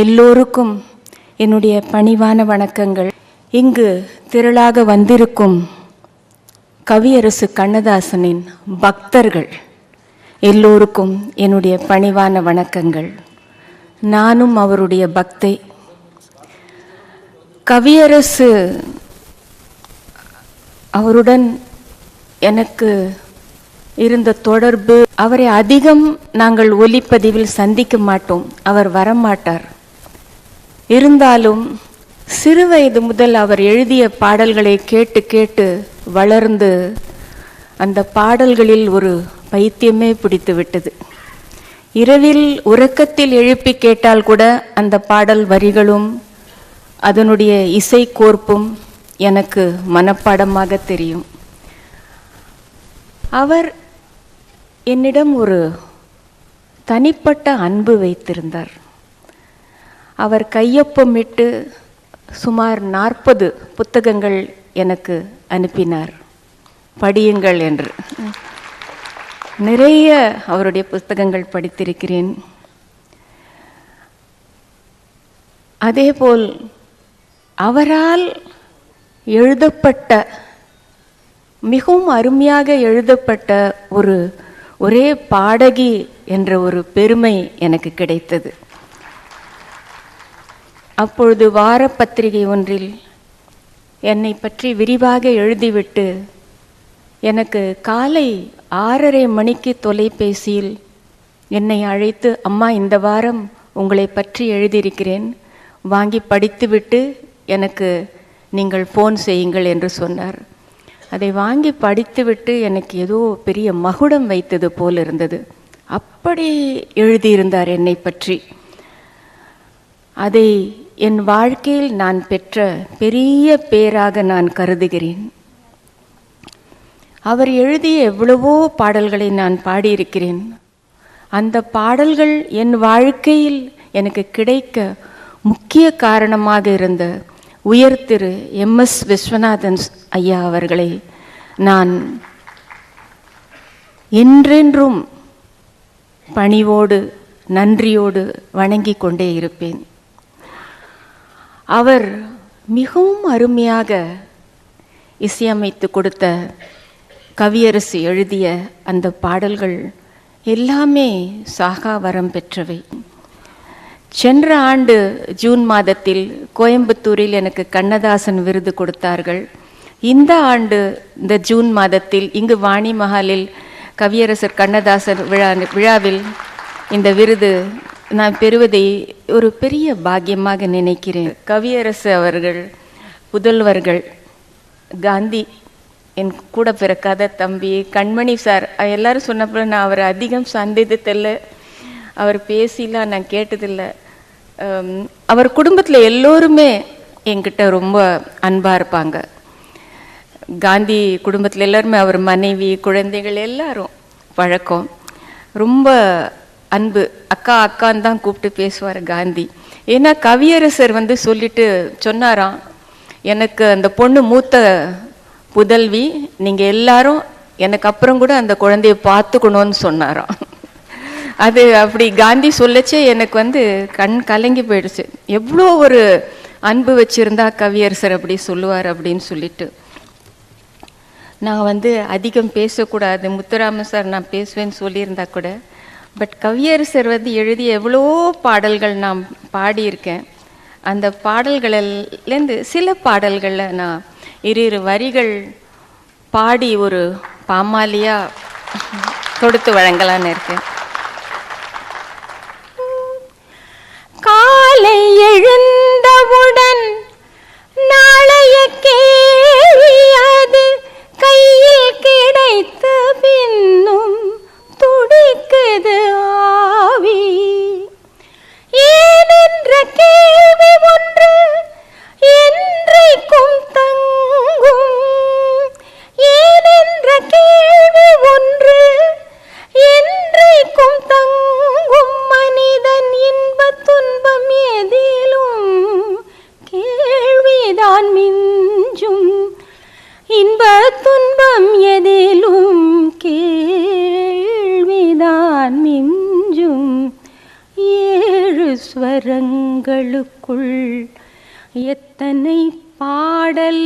எல்லோருக்கும் என்னுடைய பணிவான வணக்கங்கள். இங்கு திரளாக வந்திருக்கும் கவியரசு கண்ணதாசனின் பக்தர்கள் எல்லோருக்கும் என்னுடைய பணிவான வணக்கங்கள். நானும் அவருடைய பக்தை. கவியரசு அவருடன் எனக்கு இருந்த தொடர்பு, அவரை அதிகம் நாங்கள் ஒலிப்பதிவில் சந்திக்க மாட்டோம், அவர் வரமாட்டார். இருந்தாலும் சிறு வயது முதல் அவர் எழுதிய பாடல்களை கேட்டு கேட்டு வளர்ந்து அந்த பாடல்களில் ஒரு பைத்தியமே பிடித்து விட்டது. இரவில் உறக்கத்தில் எழுப்பி கேட்டால் கூட அந்த பாடல் வரிகளும் அதனுடைய இசை கோர்ப்பும் எனக்கு மனப்பாடமாக தெரியும். அவர் என்னிடம் ஒரு தனிப்பட்ட அன்பு வைத்திருந்தார். அவர் கையொப்பமிட்டு சுமார் 40 புத்தகங்கள் எனக்கு அனுப்பினார், படியுங்கள் என்று. நிறைய அவருடைய புத்தகங்கள் படித்திருக்கிறேன். அதேபோல் அவரால் எழுதப்பட்ட, மிகவும் அருமையாக எழுதப்பட்ட ஒரே பாடகி என்ற ஒரு பெருமை எனக்கு கிடைத்தது. அப்பொழுது வார பத்திரிகை ஒன்றில் என்னை பற்றி விரிவாக எழுதிவிட்டு எனக்கு காலை 6:30 மணிக்கு தொலைபேசியில் என்னை அழைத்து, அம்மா இந்த வாரம் உங்களை பற்றி எழுதியிருக்கிறேன், வாங்கி படித்துவிட்டு எனக்கு நீங்கள் ஃபோன் செய்யுங்கள் என்று சொன்னார். அதை வாங்கி படித்துவிட்டு எனக்கு ஏதோ பெரிய மகுடம் வைத்தது போல் இருந்தது. அப்படி எழுதியிருந்தார் என்னை பற்றி. அதை என் வாழ்க்கையில் நான் பெற்ற பெரிய பேராக நான் கருதுகிறேன். அவர் எழுதிய எவ்வளவோ பாடல்களை நான் பாடியிருக்கிறேன். அந்த பாடல்கள் என் வாழ்க்கையில் எனக்கு கிடைக்க முக்கிய காரணமாக இருந்த உயர் திரு MS விஸ்வநாதன் ஐயா அவர்களை நான் என்றென்றும் பணிவோடு நன்றியோடு வணங்கி கொண்டே இருப்பேன். அவர் மிகவும் அருமையாக இசையமைத்து கொடுத்த கவியரசு எழுதிய அந்த பாடல்கள் எல்லாமே சாகா வரம் பெற்றவை. சென்ற ஆண்டு ஜூன் மாதத்தில் கோயம்புத்தூரில் எனக்கு கண்ணதாசன் விருது கொடுத்தார்கள். இந்த ஆண்டு இந்த ஜூன் மாதத்தில் இங்கு வாணி மஹாலில் கவியரசர் கண்ணதாசன் விழாவில் இந்த விருது நான் பெறுவதை ஒரு பெரிய பாக்கியமாக நினைக்கிறேன். கவியரசு அவர்கள் புதல்வர்கள் காந்தி, என் கூட பிறக்காத தம்பி கண்மணி சார், எல்லாரும் சொன்னப்போ நான் அவரை அதிகம் சந்தித்ததில்லை, அவர் பேசிலாம் நான் கேட்டதில்லை. அவர் குடும்பத்தில் எல்லோருமே என்கிட்ட ரொம்ப அன்பாக இருப்பாங்க. காந்தி குடும்பத்தில் எல்லாருமே அவர் மனைவி குழந்தைகள் எல்லாரும் பழக்கம், ரொம்ப அன்பு. அக்கா அக்கான்னு தான் கூப்பிட்டு பேசுவார் காந்தி. ஏன்னா கவியரசர் சொல்லிட்டு சொன்னாராம், எனக்கு அந்த பொண்ணு மூத்த புதல்வி, நீங்கள் எல்லாரும் எனக்கு அப்புறம் கூட அந்த குழந்தைய பார்த்துக்கணும்னு சொன்னாராம். அது அப்படி காந்தி சொல்லச்சே எனக்கு கண் கலங்கி போயிடுச்சு. எவ்வளோ ஒரு அன்பு வச்சுருந்தா கவியரசர் அப்படி சொல்லுவார் அப்படின்னு சொல்லிட்டு. நான் அதிகம் பேசக்கூடாது, முத்துராமன் சார் நான் பேசுவேன்னு சொல்லியிருந்தா கூட, பட் கவியரசர் எழுதிய எவ்வளோ பாடல்கள் நான் பாடியிருக்கேன். அந்த பாடல்களிலேருந்து சில பாடல்களில் நான் இரு வரிகள் பாடி ஒரு பாமாலியாக தொடுத்து வழங்கலான்னு இருக்கேன். காலை எழுந்தவுடன் நாளைய கேள்வி அது கையில் கிடைத்த பின்னும் துடிக்குது ஆவி. ஏனென்ற கேள்வி ஒன்று என்றைக்கும் தங்கும், ஏனென்ற கேள்வி ஒன்று என்றைக்கும் எங்களுக்குள் எத்தனை பாடல்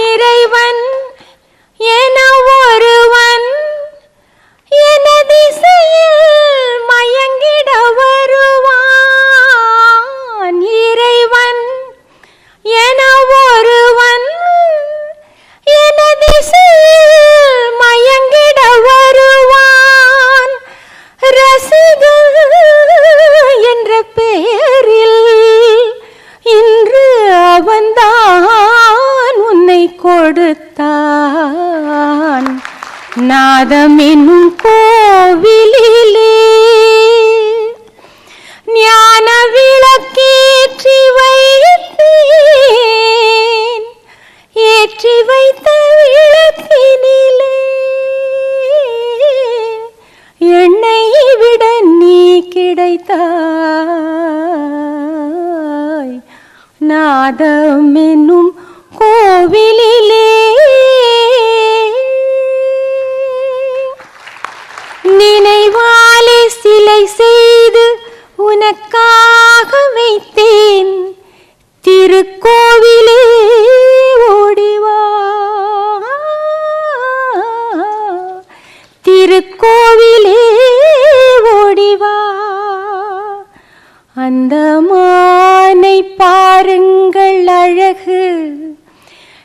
இறைவன் என ஒருவன் எனதிசையில் மயங்கிட வருவான். இறைவன் என ஒருவன் எனதிசையில் மயங்கிட வருவான். ரசிகன் என்ற பெயரில் இன்று அவன்தான் உன்னை கொடுத்தான். நாதம் என்னும் கோவிலிலே ஞான விளக்கேற்றி வைத்தேன். ஏற்றி வைத்த விளக்கினிலே எண்ணெயை விட நீ கிடைத்தாய். நாதம் என்னும் கோவிலிலே நினைவாலே சிலை செய்து உனக்காக வைத்தேன். திருக்கோவிலே ஓடிவா, திருக்கோவிலே ஓடிவா. அந்த மானை பாருங்கள் அழகு,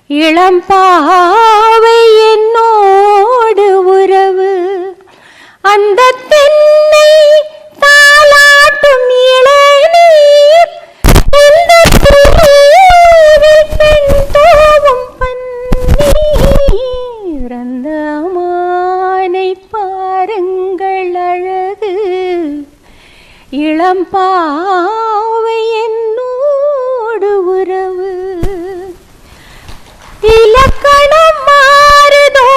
இளம்பாவை என்னோடு உறவு. அந்த தென்னை தாலாட்டும் இளநீர், இந்த பூவில் பெண் தோவும் பன்னீர். அந்த மானை பாருங்கள் அழகு, இளம்பாவை என்னோடு உறவு. இலக்கணம் மாறுதோ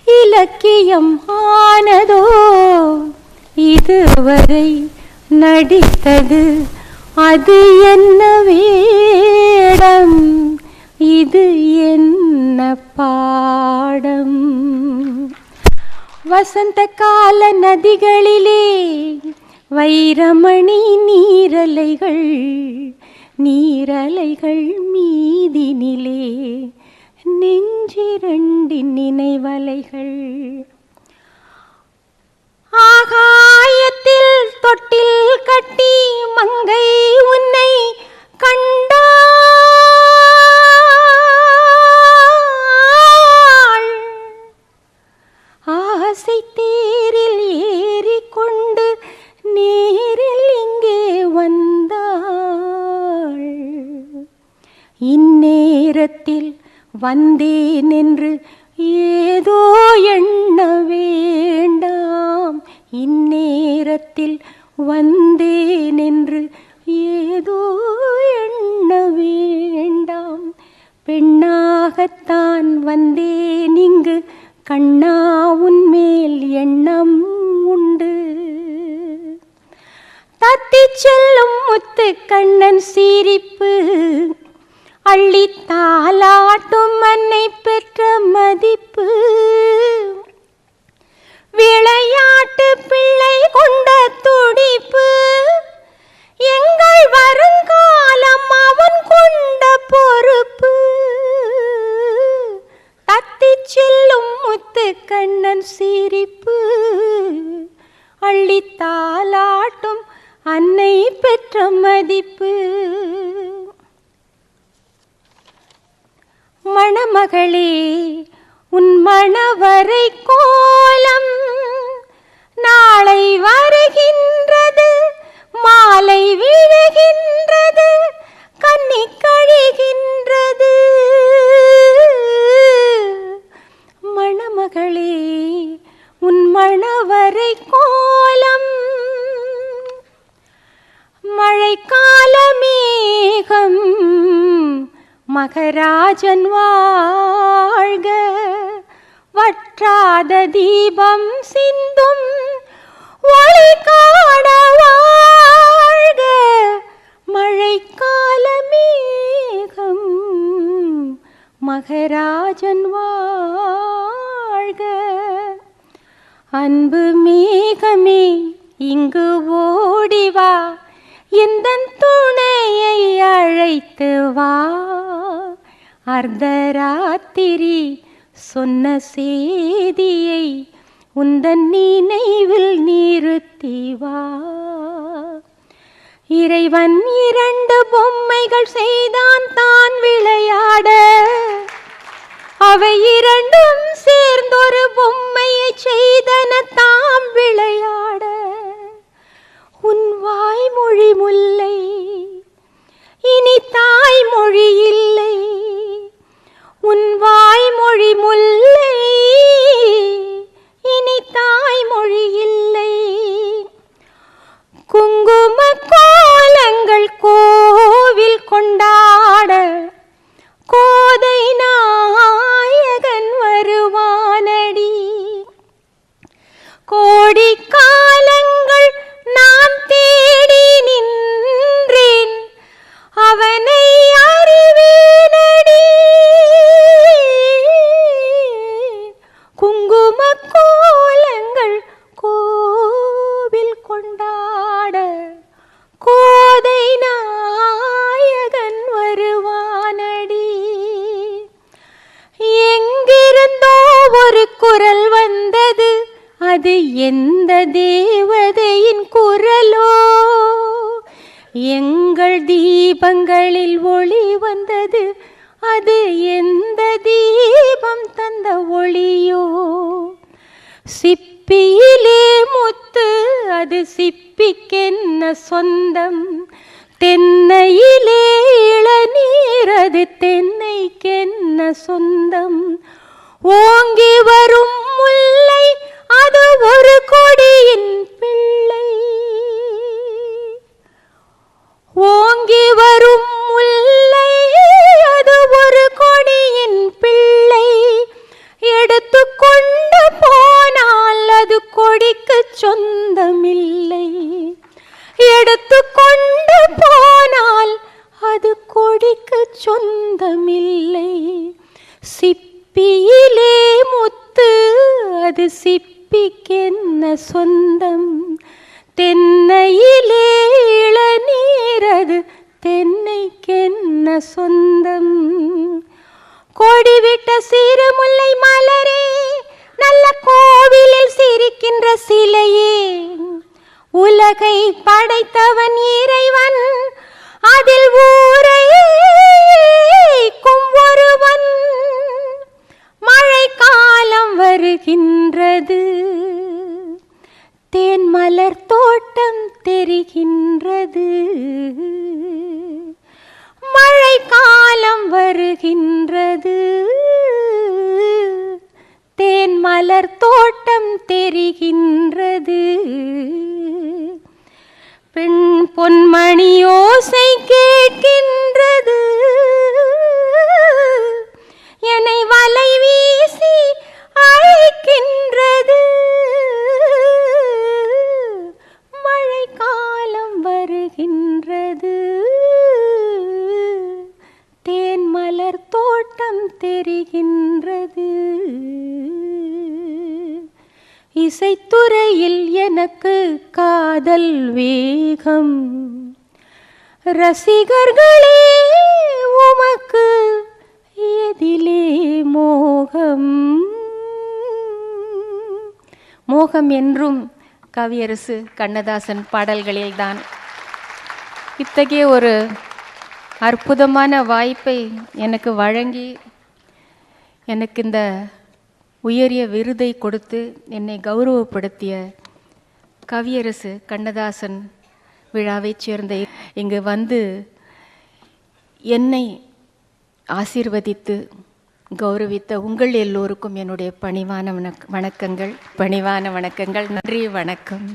இலக்கியம் ஆனதோ, இதுவரை நடித்தது அது என்ன வேடம், இது என்ன பாடம். வசந்த கால நதிகளிலே வைரமணி நீரலைகள், நீரலைகள் மீதினிலே நெஞ்சிரண்டின் நினைவலைகள். ஆகாயத்தில் தொட்டில் கட்டி மங்கை உன்னை கண்டாள். ஆசை தேரில் ஏறிக்கொண்டு நேரில் இங்கே வந்தாள். இந்நேரத்தில் வந்தேன் என்று ஏதோ எண்ண வேண்டாம். இந்நேரத்தில் வந்தேன் என்று ஏதோ எண்ண வேண்டாம். பெண்ணாகத்தான் வந்தேன் இங்கு, கண்ணா உன்மேல் எண்ணம் உண்டு. தத்திச் செல்லும் முத்து கண்ணன் சிரிப்பு, அள்ளி தாலாட்டும் அன்னை பெற்ற மதிப்பு. விளையாட்டு பிள்ளை கொண்ட துடிப்பு, எங்கள் வருங்காலம் அவன் கொண்ட பொறுப்பு. தத்திச் செல்லும் முத்து கண்ணன் சிரிப்பு, அள்ளி தாலாட்டும் அன்னை பெற்ற மதிப்பு. மணமகளே உன் மணவரை கோலம் நாளை வருகின்றது, மாலை விழுகின்றது, கன்னி கழிகின்றது. மணமகளே உன் மணவரை கோலம் மழைக்கால மேகம் மகராஜன் வாழ்க, வற்றாத தீபம் சிந்தும் ஒளி காண வாழ்க. மழைக்கால மேகம் மகராஜன் வாழ்க. அன்பு மேகமே இங்கு ஓடிவா, எந்தன் துணையை அழைத்து வா. அர்த்தராத்திரி சொன்ன செய்தியை உந்தன் நினைவில் நிறுத்தி வா. இறைவன் 2 பொம்மைகள் செய்தான் தான் விளையாட, அவை 2ம் சேர்ந்தொரு பொம்மையை செய்தன தாம் விளையாட. உன் வாய்மொழி முல்லை, இனி தாய்மொழி இல்லை. உன் வாய்மொழி முல்லை, இனி தாய்மொழி இல்லை. குங்கும கோலங்கள் கோவில் கொண்டாட, கோதை நாயகன் வருவானடி. கோடி காலங்கள் நான் தேடி நின்றேன், அவனை அறிவேனடி. குங்கும கோலங்கள் கோவில் கொண்டாட, கோதை நாயகன் வருவானடி. எங்கிருந்தோ ஒரு குரல் வந்தது, அது எந்த தேவதையின் குரலோ. எங்கள் தீபங்களில் ஒளி வந்தது, அது எந்த தீபம் தந்த ஒளியோ. சிப்பியிலே முத்து, அது சிப்பிக்கென்ன சொந்தம். தென்னையிலே இளநீர், அது தென்னைக்கென்ன சொந்தம். ஓங்கி வரும் முல்லை, அது ஒரு கொடியின் பிள்ளை. ஓங்கி வரும் முல்லை, அது ஒரு கொடியின் பிள்ளை. எடுத்துக்கொண்டு போனால் அது கொடிக்கு சொந்தமில்லை. எடுத்துக்கொண்டு போனால் அது கொடிக்கு சொந்தமில்லை. சிப்பியிலே முத்து, அது சிப்பிக்கென்ன சொந்தம். தென்னையிலே இளநீர், அது தென்னைக்கென்ன சொந்தம். கொடிவிட்ட சிறு முல்லை மலரே, நல்ல கோவிலில் சிரிக்கின்ற சிலையே. உலகை படைத்தவன் இறைவன், அதில் ஊரைக்கும் ஒருவன். மழை காலம் வருகின்றது, தேன் மலர் தோட்டம் தெரிகின்றது. மழை காலம் வருகின்றது, தேன் மலர் தோட்டம் தெரிகின்றது. பெண் பொன்மணி ஓசை கேட்கின்றது, என்னை வலை வீசி அழைக்கின்றது. மழை காலம் வருகின்றது, தேன் மலர் தோட்டம் தெரிகின்றது. இசைத்துறையில் எனக்கு காதல் வேகம், ரசிகர்களே உமக்கு எதிலே மோகம். மோகம் என்றும் கவியரசு கண்ணதாசன் பாடல்களில்தான். இத்தகைய ஒரு அற்புதமான வாய்ப்பை எனக்கு வழங்கி, எனக்கு இந்த உயரிய விருதை கொடுத்து என்னை கௌரவப்படுத்திய கவியரசு கண்ணதாசன் விழாவைச் சேர்ந்த இங்கு வந்து என்னை ஆசீர்வதித்து கௌரவித்த உங்கள் எல்லோருக்கும் என்னுடைய பணிவான வணக்கங்கள். நன்றி, வணக்கம்.